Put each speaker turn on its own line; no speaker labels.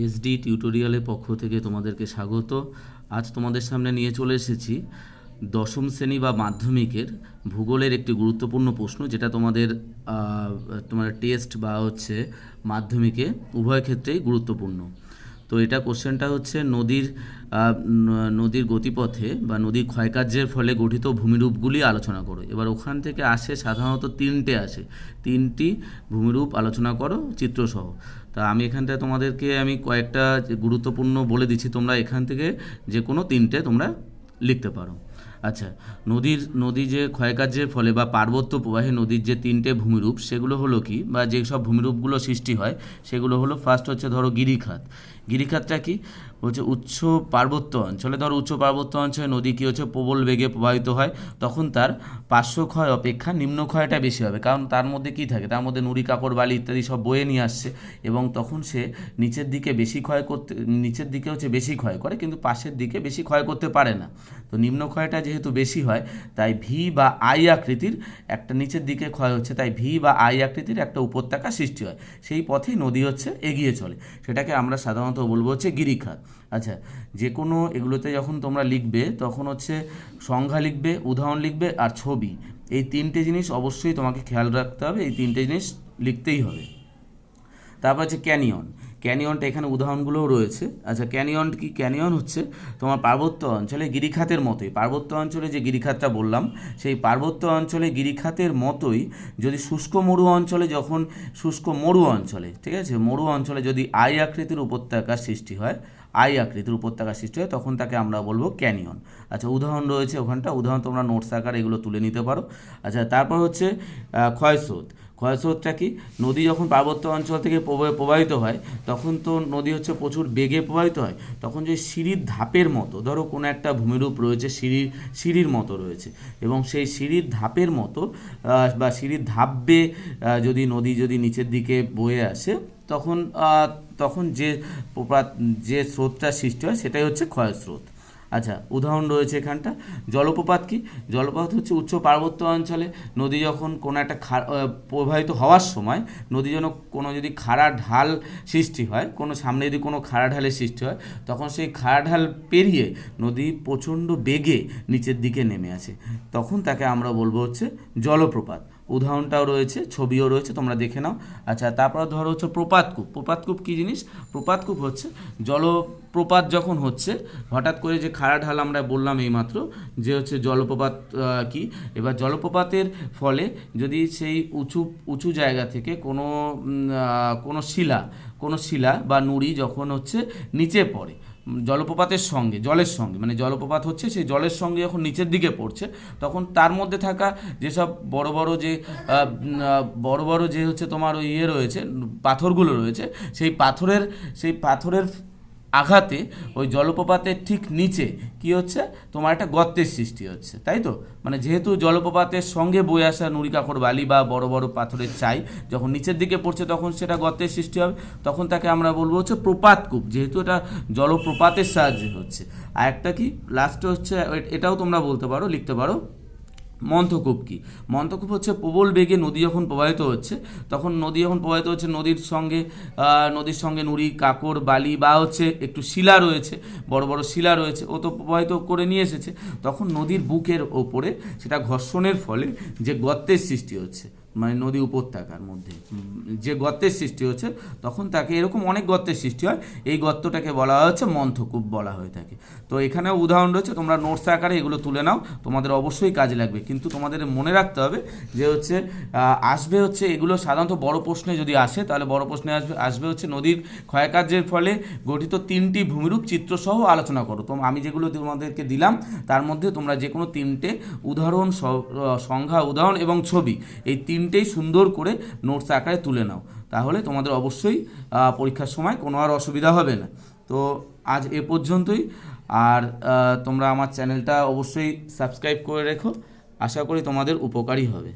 SD টিউটোরিয়ালের পক্ষ থেকে তোমাদেরকে স্বাগত। আজ তোমাদের সামনে নিয়ে চলে এসেছি দশম শ্রেণী বা মাধ্যমিকের ভূগোলের একটি গুরুত্বপূর্ণ প্রশ্ন, যেটা তোমার টেস্ট বা মাধ্যমিকে উভয় ক্ষেত্রেই গুরুত্বপূর্ণ। তো এটা কোশ্চেনটা হচ্ছে নদীর গতিপথে বা নদীর ক্ষয়কার্যের ফলে গঠিত ভূমিরূপগুলি আলোচনা করো। এবার ওখান থেকে সাধারণত তিনটি ভূমিরূপ আলোচনা করো চিত্রসহ। তা আমি এখানটায় তোমাদেরকে কয়েকটা গুরুত্বপূর্ণ বলে দিচ্ছি, তোমরা এখান থেকে যে কোনো তিনটে তোমরা লিখতে পারো। আচ্ছা, নদী যে ক্ষয়কার্যের ফলে বা পার্বত্য প্রবাহে নদীর যে তিনটে ভূমিরূপ, সেগুলো হলো কি, বা যেসব ভূমিরূপগুলো সৃষ্টি হয় সেগুলো হলো, ফার্স্ট হচ্ছে ধরো গিরিখাত। গিরিখাতটা কি হচ্ছে, উচ্চ পার্বত্য অঞ্চলে, উচ্চ পার্বত্য অঞ্চলে নদী কী হচ্ছে, প্রবল বেগে প্রবাহিত হয়, তখন তার পার্শ্বক্ষয় অপেক্ষা নিম্নক্ষয়টা বেশি হবে। কারণ তার মধ্যে কী থাকে, তার মধ্যে নুড়ি কাকড় বালি ইত্যাদি সব বয়ে নিয়ে আসছে, এবং তখন সে নিচের দিকে বেশি ক্ষয় করে, কিন্তু পাশের দিকে বেশি ক্ষয় করতে পারে না। তো নিম্নক্ষয়টা যেহেতু বেশি হয়, তাই ভি বা আই আকৃতির একটা, নিচের দিকে ক্ষয় হচ্ছে, তাই ভি বা আই আকৃতির একটা উপত্যকা সৃষ্টি হয়। সেই পথেই নদী এগিয়ে চলে, সেটাকে আমরা সাধারণত বলবো গিরিখাত। আচ্ছা, যে কোনো এগুলোতে যখন তোমরা লিখবে তখন সংজ্ঞা লিখবে, উদাহরণ লিখবে, আর ছবি। এই তিনটে জিনিস অবশ্যই তোমাকে খেয়াল রাখতে হবে, এই তিনটে জিনিস লিখতেই হবে। তারপর ক্যানিয়নটা এখানে উদাহরণগুলোও রয়েছে। আচ্ছা, ক্যানিয়ন হচ্ছে তোমার পার্বত্য অঞ্চলে গিরিখাতের মতোই, পার্বত্য অঞ্চলে যে গিরিখাতটা বললাম, সেই পার্বত্য অঞ্চলে গিরিখাতের মতোই যদি শুষ্ক মরু অঞ্চলে, ঠিক আছে, মরু অঞ্চলে যদি আই আকৃতির উপত্যকার সৃষ্টি হয়, তখন তাকে আমরা বলবো ক্যানিয়ন। আচ্ছা, উদাহরণ রয়েছে ওখানটা, উদাহরণ তোমরা নোটস আকারে এগুলো তুলে নিতে পারো। আচ্ছা, তারপর ক্ষয়স্রোতটা কি, নদী যখন পার্বত্য অঞ্চল থেকে প্রবাহিত হয়, তখন তো নদী প্রচুর বেগে প্রবাহিত হয়, তখন যে সিঁড়ির ধাপের মতো, ধরো কোনো একটা ভূমিরূপ রয়েছে, সিঁড়ির মতো রয়েছে, এবং সেই সিঁড়ির ধাপের মতো বা সিঁড়ির ধাপ বেয়ে যদি নদী নিচের দিকে বয়ে আসে, তখন যে স্রোতটা সৃষ্টি হয় সেটাই হচ্ছে ক্ষয়স্রোত। আচ্ছা, উদাহরণ রয়েছে এখানটা। জলপ্রপাত কি, জলপ্রপাত হচ্ছে উচ্চ পার্বত্য অঞ্চলে নদী যখন কোনো একটা প্রবাহিত হওয়ার সময় নদী যদি খাড়া ঢাল সৃষ্টি হয়, সামনে যদি কোনো খাড়া ঢালের সৃষ্টি হয়, তখন সেই খাড়া ঢাল পেরিয়ে নদী প্রচণ্ড বেগে নিচের দিকে নেমে আসে, তখন তাকে আমরা বলবো জলপ্রপাত। উদাহরণটাও রয়েছে, ছবিও রয়েছে, তোমরা দেখে নাও। আচ্ছা, তারপর ধরো প্রপাতকূপ কী জিনিস, প্রপাতকূপ হচ্ছে জলপ্রপাত যখন হঠাৎ করে যে খাড়া ঢাল আমরা বললাম এইমাত্র যে জলপ্রপাত কি, এবার জলপ্রপাতের ফলে যদি সেই উঁচু জায়গা থেকে কোনো শিলা বা নুড়ি যখন নিচে পড়ে জলের সঙ্গে, মানে জলপ্রপাত সেই জলের সঙ্গে যখন নিচের দিকে পড়ছে, তখন তার মধ্যে থাকা যেসব বড় বড় যে তোমার ওই রয়েছে, পাথরগুলো রয়েছে, সেই পাথরের আঘাতে ওই জলপ্রপাতের ঠিক নিচে কি তোমার একটা গর্তের সৃষ্টি হচ্ছে, তাই তো? মানে যেহেতু জলপ্রপাতের সঙ্গে বয়ে আসা নুড়ি কাকড় বালি বা বড় বড় পাথরের চাই যখন নিচের দিকে পড়ছে, তখন সেটা গর্তের সৃষ্টি হবে, তখন তাকে আমরা বলবো প্রপাতকূপ, যেহেতু এটা জলপ্রপাতের সাহায্যে হচ্ছে। আর একটা কি লাস্টে এটাও তোমরা বলতে পারো, লিখতে পারো, মন্থকূপ কি, মন্থকূপ প্রবল বেগে নদী যখন প্রবাহিত হচ্ছে, তখন নদীর সঙ্গে নুড়ি কাকড় বালি বা একটু শিলা রয়েছে, বড় বড় শিলা রয়েছে, ও তো প্রবাহিত করে নিয়ে এসেছে, তখন নদীর বুকের ওপরে সেটা ঘর্ষণের ফলে যে গর্তের সৃষ্টি হচ্ছে, মানে নদী উপত্যকার মধ্যে যে গর্তের সৃষ্টি হচ্ছে, তখন তাকে এরকম অনেক গর্তের সৃষ্টি হয়, এই গর্তটাকে বলা হচ্ছে মন্থকূপ বলা হয়ে থাকে। তো এখানেও উদাহরণ রয়েছে, তোমরা নোটস আকারে এগুলো তুলে নাও, তোমাদের অবশ্যই কাজে লাগবে। কিন্তু তোমাদের মনে রাখতে হবে যে আসবে এগুলো সাধারণত বড় প্রশ্নে যদি আসে, তাহলে বড় প্রশ্নে আসবে নদীর ক্ষয়কার্যের ফলে গঠিত তিনটি ভূমিরূপ চিত্রসহ আলোচনা করো। তো আমি যেগুলো তোমাদেরকে দিলাম তার মধ্যে তোমরা যে কোনো তিনটে উদাহরণ, সংজ্ঞা, উদাহরণ এবং ছবি, এই তিনটেই সুন্দর করে নোটস আকারে তুলে নাও, তাহলে তোমাদের অবশ্যই পরীক্ষার সময় কোনো আর অসুবিধা হবে না। তো আজ এ পর্যন্তই, আর তোমরা আমার চ্যানেলটা অবশ্যই সাবস্ক্রাইব করে রেখো, আশা করি তোমাদের উপকারী হবে।